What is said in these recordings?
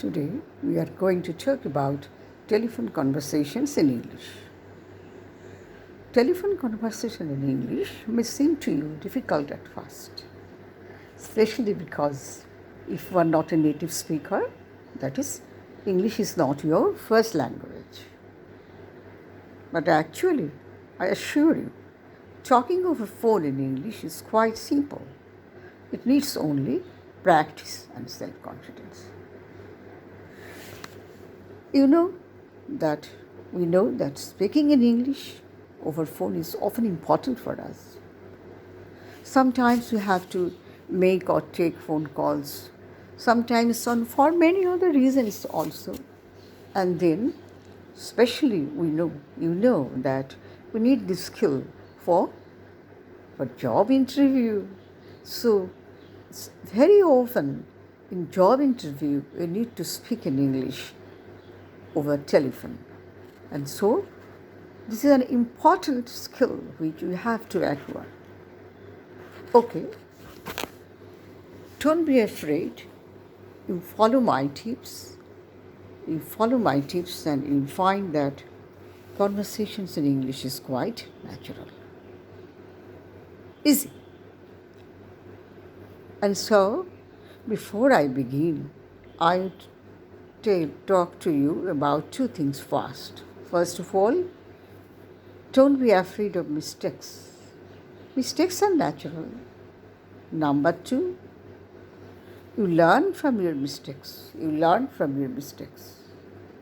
Today we are going to talk about telephone conversations in English. Telephone conversation in English may seem to you difficult at first, especially because if you are not a native speaker, that is, English is not your first language. But actually, I assure you, talking over phone in English is quite simple. It needs only practice and self-confidence. We know that speaking in English over phone is often important for us. Sometimes we have to make or take phone calls, sometimes for many other reasons also. And then, especially you know that we need this skill for job interview. So very often in job interview we need to speak in English over telephone. And so this is an important skill which you have to acquire. Okay, don't be afraid. You follow my tips. And you'll find that conversations in English is quite natural. Easy. And so, before I begin, I would talk to you about two things first. First of all, don't be afraid of mistakes. Mistakes are natural. Number two, you learn from your mistakes.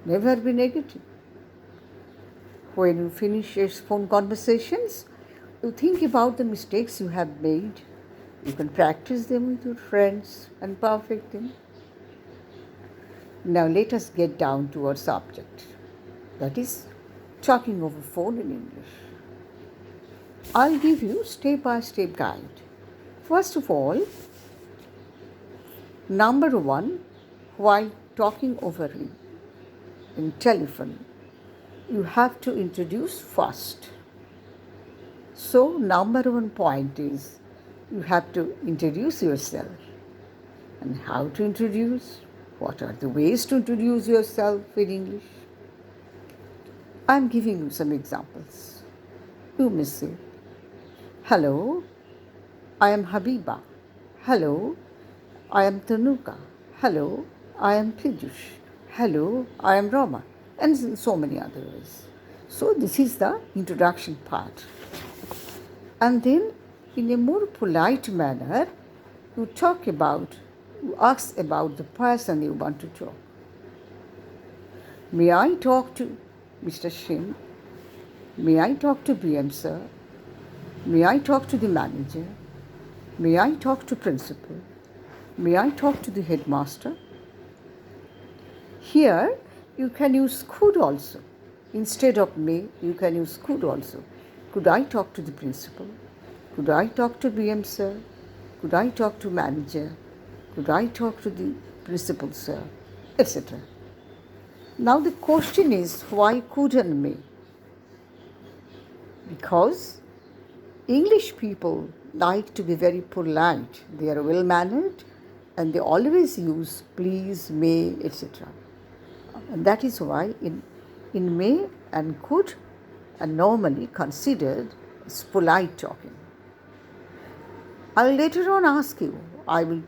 Never be negative. When you finish your phone conversations, you think about the mistakes you have made. You can practice them with your friends and perfect them. Now let us get down to our subject. That is, talking over phone in English. I'll give you step-by-step guide. First of all, number one, while talking over in telephone, you have to introduce first. So number one point is you have to introduce yourself. And how to introduce? What are the ways to introduce yourself in English? I'm giving you some examples. You may say, hello, I am Habiba. Hello, I am Tanuka. Hello, I am Piyush. Hello, I am Roma. And so many other ways. So this is the introduction part. And then in a more polite manner, you ask about the person you want to talk. May I talk to Mr. Shin? May I talk to BM sir? May I talk to the manager? May I talk to principal? May I talk to the headmaster? Here you can use could also. Instead of may, you can use could also. Could I talk to the principal? Could I talk to BM sir? Could I talk to manager? Could I talk to the principal sir? Etc. Now the question is, why could and may? Because English people like to be very polite. They are well-mannered and they always use please, may, etc. And that is why in may and could are normally considered as polite talking. I'll later on I will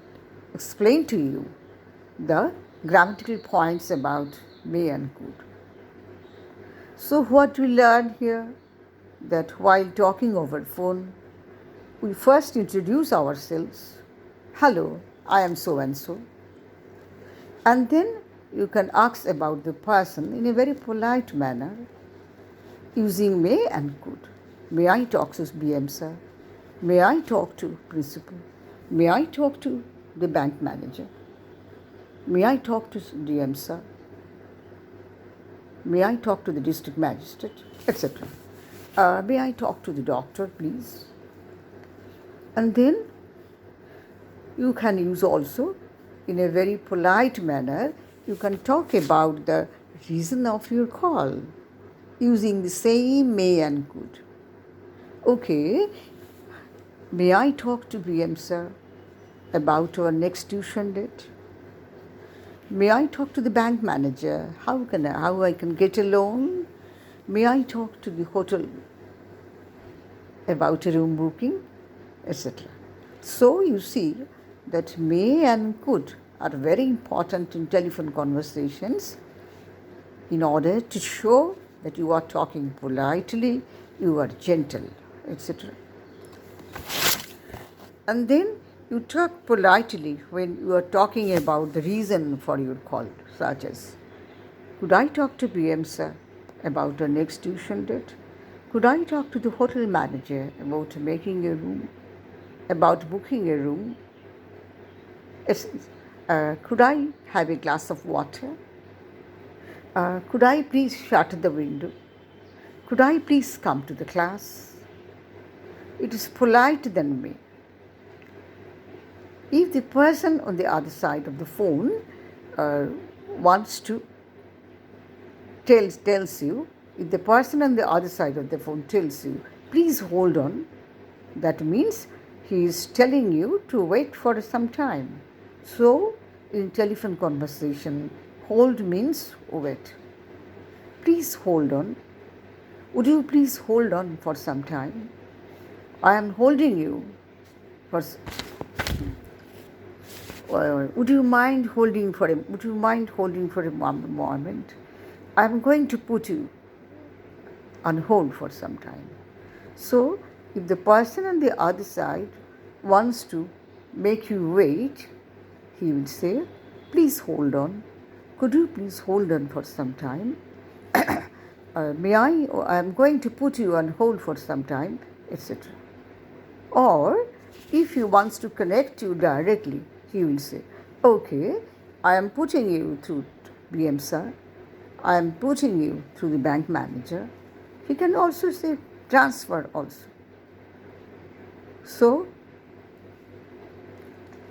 explain to you the grammatical points about may and could. So what we learn here? That while talking over phone, we first introduce ourselves. Hello, I am so and so. And then you can ask about the person in a very polite manner using may and could. May I talk to BM sir? May I talk to principal? May I talk to the bank manager? May I talk to DM sir? May I talk to the district magistrate? Etc. May I talk to the doctor, please? And then you can use also, in a very polite manner, you can talk about the reason of your call using the same may and could. Okay, may I talk to BM sir about our next tuition date? May I talk to the bank manager? How I can get a loan? May I talk to the hotel about a room booking, etc. So you see that may and could are very important in telephone conversations in order to show that you are talking politely, you are gentle, etc. And then you talk politely when you are talking about the reason for your call, such as, could I talk to BM sir about the next tuition date? Could I talk to the hotel manager about making a room, about booking a room? Could I have a glass of water? Could I please shut the window? Could I please come to the class? It is polite than me. If the person on the other side of the phone wants to tells you, if the person on the other side of the phone tells you, please hold on, that means he is telling you to wait for some time. So, in telephone conversation, hold means wait. Please hold on. Would you please hold on for some time? I am holding you for. Would you mind holding for a moment? I am going to put you on hold for some time. So, if the person on the other side wants to make you wait, he will say, please hold on. Could you please hold on for some time? I am going to put you on hold for some time, etc. Or, if he wants to connect you directly, he will say, okay, I am putting you through BM sir. I am putting you through the bank manager. He can also say transfer also. So,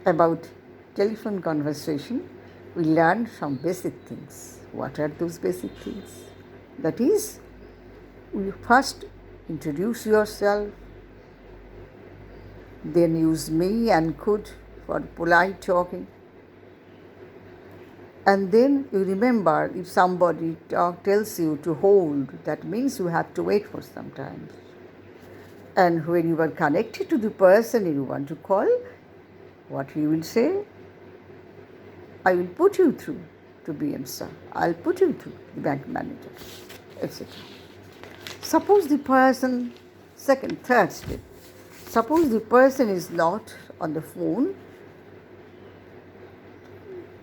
about telephone conversation, we learned some basic things. What are those basic things? That is, you first introduce yourself, then use me and could for polite talking. And then you remember, if somebody tells you to hold, that means you have to wait for some time. And when you are connected to the person you want to call, what he will say? I will put you through to BM sir. I'll put you through the bank manager, etc. Suppose the person, third step, suppose the person is not on the phone.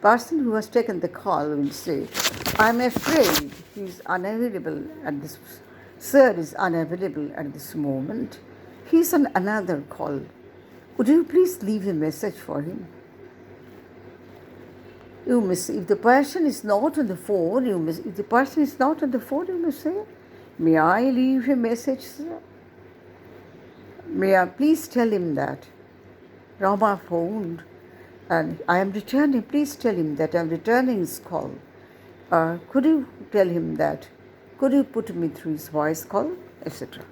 Person who has taken the call will say, I'm afraid he is unavailable at this, sir is unavailable at this moment. He's on another call. Would you please leave a message for him? If the person is not on the phone, you must say, may I leave a message, sir? May I please tell him that Rama phoned and I am returning, please tell him that I am returning his call. Could you tell him that? Could you put me through his voice call, etc.